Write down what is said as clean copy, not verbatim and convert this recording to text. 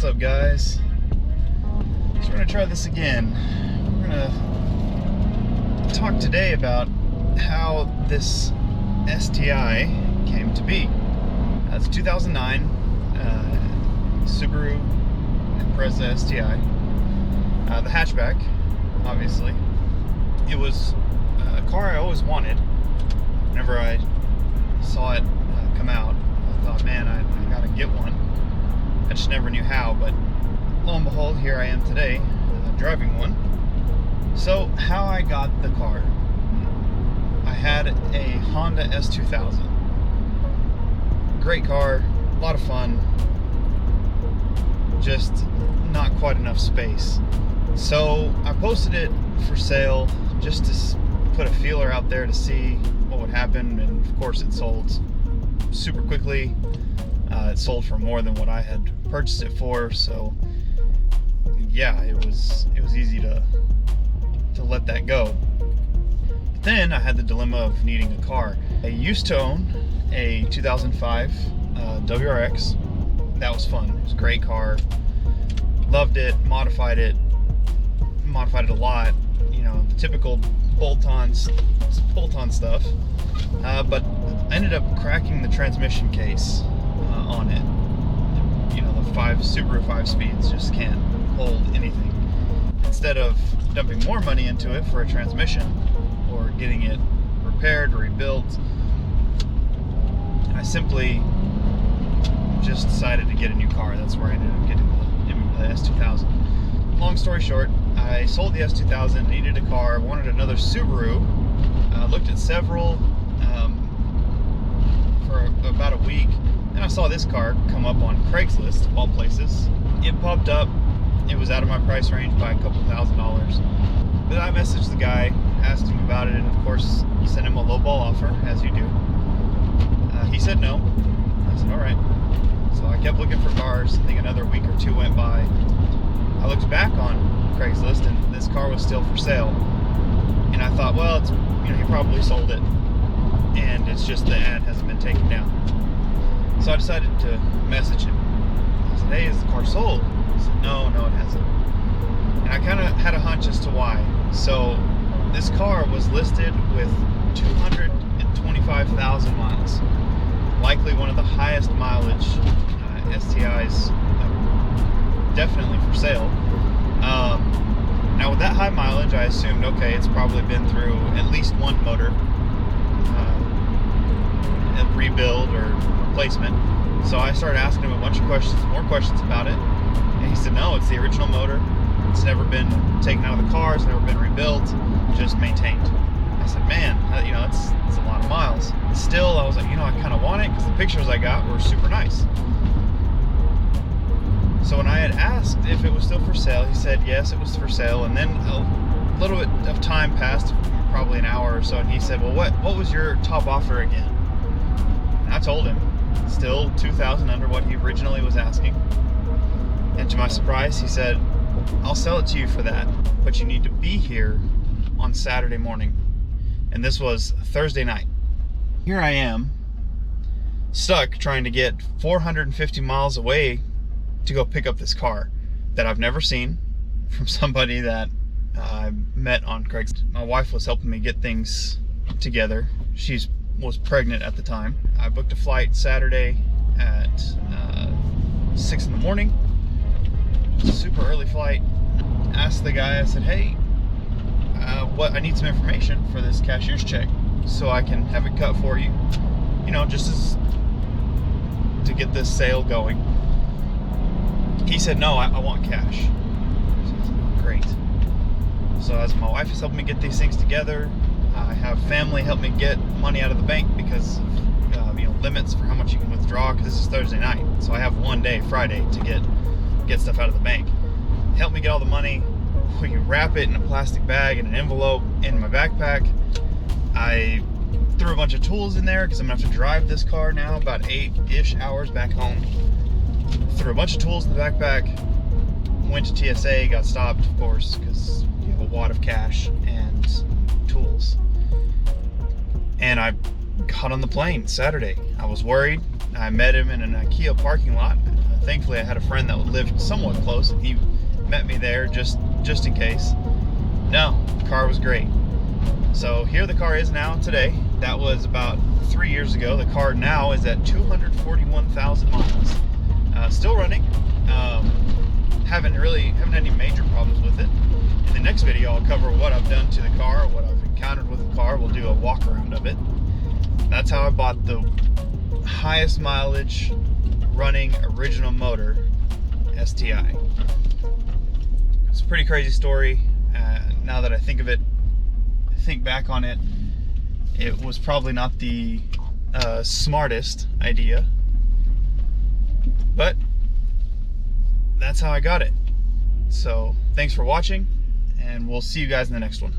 What's up, guys? So we're gonna try this again. We're gonna talk today about how this STI came to be. It's a 2009 Subaru Impreza STI. The hatchback, obviously. It was a car I always wanted. Whenever I saw it come out, I thought, man, I gotta get one. I just never knew how, but lo and behold, here I am today, driving one. So, how I got the car. I had a Honda S2000. Great car, a lot of fun, just not quite enough space. So, I posted it for sale just to put a feeler out there to see what would happen, and of course it sold super quickly. It sold for more than what I had purchased it for, so yeah, it was easy to let that go. But then I had the dilemma of needing a car. I used to own a 2005 WRX. That was fun. It was a great car. Loved it. Modified it a lot. You know, the typical bolt-on stuff. But I ended up cracking the transmission case on it. You know, the Subaru 5 speeds just can't hold anything. Instead of dumping more money into it for a transmission or getting it repaired or rebuilt, I simply just decided to get a new car. That's where I ended up getting the S2000. Long story short, I sold the S2000, needed a car, wanted another Subaru, looked at several for about a week, and I saw this car come up on Craigslist, of all places. It popped up. It was out of my price range by a couple $1,000s. But I messaged the guy, asked him about it, and of course sent him a lowball offer, as you do. He said no. I said, all right. So I kept looking for cars. I think another week or two went by. I looked back on Craigslist, and this car was still for sale. And I thought, well, it's, he probably sold it, and it's just the ad hasn't been taken down. So I decided to message him. I said, hey, is the car sold? He said, no, it hasn't. And I kind of had a hunch as to why. So this car was listed with 225,000 miles. Likely one of the highest mileage STIs, definitely for sale. Now with that high mileage, I assumed, okay, it's probably been through at least one motor rebuild or replacement. So I started asking him a bunch of questions, more questions about it, and he said, no, it's the original motor. It's never been taken out of the car. It's never been rebuilt, just maintained. I said, man, it's a lot of miles. Still, I was like, I kind of want it because the pictures I got were super nice. So when I had asked if it was still for sale, he said yes, it was for sale. And then a little bit of time passed, probably an hour or so, and he said, well, what was your top offer again? And I told him, still $2,000 under what he originally was asking. And to my surprise, he said, I'll sell it to you for that, but you need to be here on Saturday morning. And this was Thursday night. Here I am, stuck trying to get 450 miles away to go pick up this car that I've never seen from somebody that I met on Craigslist. My wife was helping me get things together. She was pregnant at the time. I booked a flight Saturday at 6 in the morning. Super early flight. Asked the guy, I said, hey, I need some information for this cashier's check so I can have it cut for you, just as to get this sale going. He said, no, I want cash. So I said, great. So as my wife is helping me get these things together, I have family help me get money out of the bank because of limits for how much you can withdraw, because this is Thursday night. So I have one day, Friday, to get stuff out of the bank. Help me get all the money. We can wrap it in a plastic bag in an envelope in my backpack. I threw a bunch of tools in there because I'm gonna have to drive this car now about 8-ish hours back home. Threw a bunch of tools in the backpack, went to TSA, got stopped, of course, because you have a wad of cash and tools. And I got on the plane Saturday. I was worried. I met him in an IKEA parking lot, thankfully I had a friend that lived somewhat close, and he met me there just in case. No, the car was great. So here the car is now today. That was about 3 years ago. The car now is at 241,000 miles. Still running. Haven't had any major problems with it. In the next video, I'll cover what I've done to the car, what I've encountered with the car. We'll do a walk around of it. That's how I bought the highest mileage running original motor STI. It's a pretty crazy story. Now that I think back on it, it was probably not the smartest idea, but that's how I got it. So thanks for watching, and we'll see you guys in the next one.